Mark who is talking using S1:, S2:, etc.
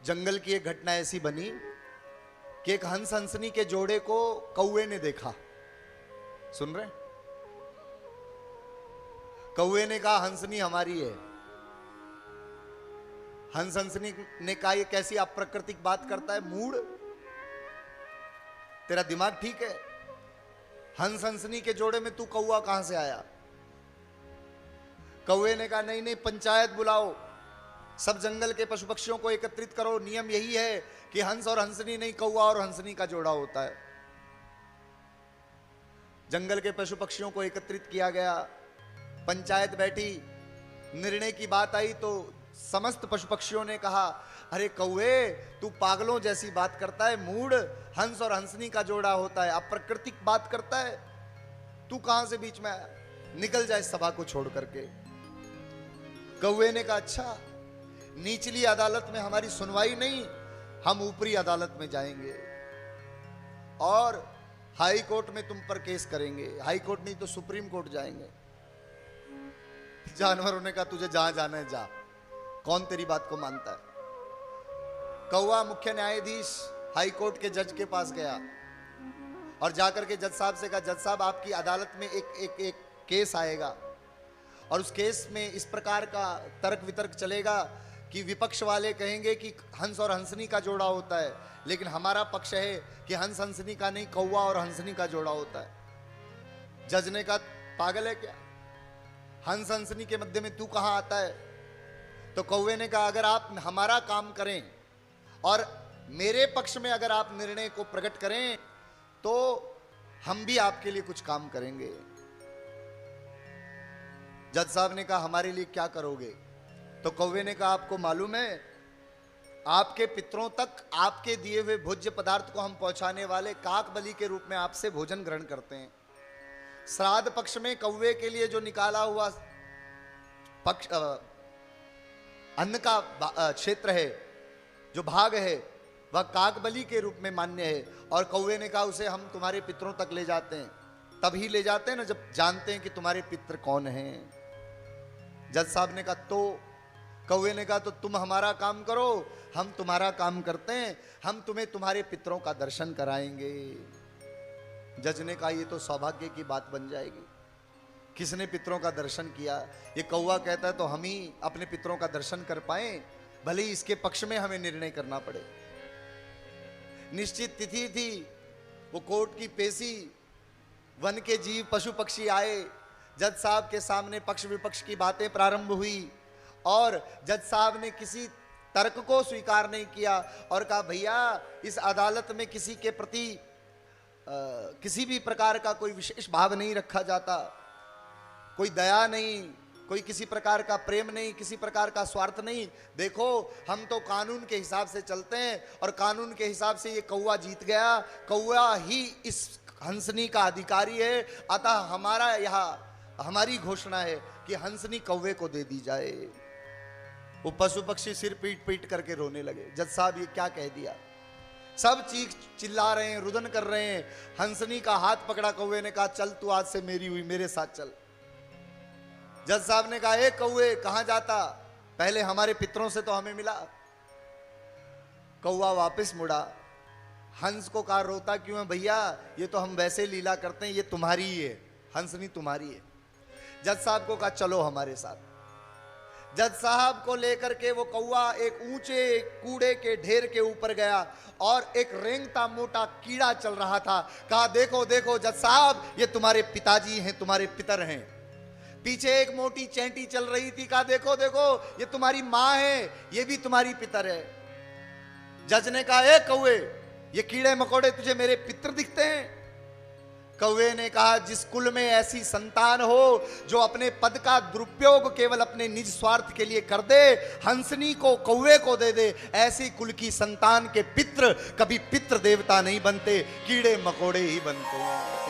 S1: जंगल की एक घटना ऐसी बनी कि एक हंस हंसनी के जोड़े को कौवे ने देखा। सुन रहे? कौवे ने कहा हंसनी हमारी है। हंस हंसनी ने कहा ये कैसी अप्राकृतिक बात करता है मूड, तेरा दिमाग ठीक है? हंस हंसनी के जोड़े में तू कौवा कहां से आया? कौवे ने कहा नहीं नहीं, पंचायत बुलाओ, सब जंगल के पशु पक्षियों को एकत्रित करो। नियम यही है कि हंस और हंसनी नहीं, कौवा और हंसनी का जोड़ा होता है। जंगल के पशु पक्षियों को एकत्रित किया गया, पंचायत बैठी, निर्णय की बात आई तो समस्त पशु पक्षियों ने कहा अरे कौवे तू पागलों जैसी बात करता है, मूड हंस और हंसनी का जोड़ा होता है, अप्राकृतिक बात करता है, तू कहां से बीच में आया, निकल जाए सभा को छोड़ करके। कौवे ने कहा अच्छा, निचली अदालत में हमारी सुनवाई नहीं, हम ऊपरी अदालत में जाएंगे और हाई कोर्ट में तुम पर केस करेंगे। हाई कोर्ट नहीं तो सुप्रीम कोर्ट जाएंगे। जानवरों ने कहा तुझे जहां जाना है जा, कौन तेरी बात को मानता है। कौवा मुख्य न्यायाधीश हाई कोर्ट के जज के पास गया और जाकर के जज साहब से कहा जज साहब आपकी अदालत में एक केस आएगा और उस केस में इस प्रकार का तर्क वितर्क चलेगा कि विपक्ष वाले कहेंगे कि हंस और हंसनी का जोड़ा होता है, लेकिन हमारा पक्ष है कि हंस हंसनी का नहीं, कौवा और हंसनी का जोड़ा होता है। जज ने कहा पागल है क्या, हंस हंसनी के मध्य में तू कहां आता है? तो कौवे ने कहा अगर आप हमारा काम करें और मेरे पक्ष में अगर आप निर्णय को प्रकट करें तो हम भी आपके लिए कुछ काम करेंगे। जज साहब ने कहा हमारे लिए क्या करोगे? तो कौवे ने कहा आपको मालूम है आपके पितरों तक आपके दिए हुए भोज्य पदार्थ को हम पहुंचाने वाले काक बलि के रूप में आपसे भोजन ग्रहण करते हैं। श्राद्ध पक्ष में कौवे के लिए जो निकाला हुआ पक्ष अन्न का क्षेत्र है, जो भाग है, वह काक बलि के रूप में मान्य है। और कौवे ने कहा उसे हम तुम्हारे पितरों तक ले जाते हैं, तभी ले जाते हैं ना जब जानते हैं कि तुम्हारे पितर कौन हैं। जज साहब ने कहा तो? कौवे ने कहा तो तुम हमारा काम करो, हम तुम्हारा काम करते हैं, हम तुम्हें तुम्हारे पितरों का दर्शन कराएंगे। जज ने कहा ये तो सौभाग्य की बात बन जाएगी, किसने पितरों का दर्शन किया? ये कौवा कहता है तो हम ही अपने पितरों का दर्शन कर पाए, भले ही इसके पक्ष में हमें निर्णय करना पड़े। निश्चित तिथि थी, वो कोर्ट की पेशी, वन के जीव पशु पक्षी आए, जज साहब के सामने पक्ष विपक्ष की बातें प्रारंभ हुई और जज साहब ने किसी तर्क को स्वीकार नहीं किया और कहा भैया इस अदालत में किसी के प्रति किसी भी प्रकार का कोई विशेष भाव नहीं रखा जाता, कोई दया नहीं, कोई किसी प्रकार का प्रेम नहीं, किसी प्रकार का स्वार्थ नहीं। देखो हम तो कानून के हिसाब से चलते हैं और कानून के हिसाब से ये कौवा जीत गया, कौवा ही इस हंसनी का अधिकारी है, अतः हमारा यहाँ हमारी घोषणा है कि हंसनी कौवे को दे दी जाए। वो पशु पक्षी सिर पीट पीट करके रोने लगे, जज साहब ये क्या कह दिया? सब चीख चिल्ला रहे हैं, रुदन कर रहे हैं। हंसनी का हाथ पकड़ा कौवे ने कहा चल तू आज से मेरी हुई, मेरे साथ चल। जज साहब ने कहा ए कौवे कहां जाता, पहले हमारे पितरों से तो हमें मिला। कौवा वापस मुड़ा, हंस को कहा रोता क्यों है भैया, ये तो हम वैसे लीला करते हैं, ये तुम्हारी ही है, हंसनी तुम्हारी है। जज साहब को कहा चलो हमारे साथ। जज साहब को लेकर के वो कौवा एक ऊंचे कूड़े के ढेर के ऊपर गया और एक रेंगता मोटा कीड़ा चल रहा था। कहा देखो देखो जज साहब ये तुम्हारे पिताजी हैं, तुम्हारे पितर हैं। पीछे एक मोटी चैंटी चल रही थी, कहा देखो देखो ये तुम्हारी मां है, ये भी तुम्हारी पितर है। जज ने कहा ए कौवे ये कीड़े मकोड़े तुझे मेरे पितर दिखते हैं? कौवे ने कहा जिस कुल में ऐसी संतान हो जो अपने पद का दुरुपयोग केवल अपने निज स्वार्थ के लिए कर दे, हंसनी को कौवे को दे दे, ऐसी कुल की संतान के पितृ कभी पितृ देवता नहीं बनते, कीड़े मकोड़े ही बनते हैं।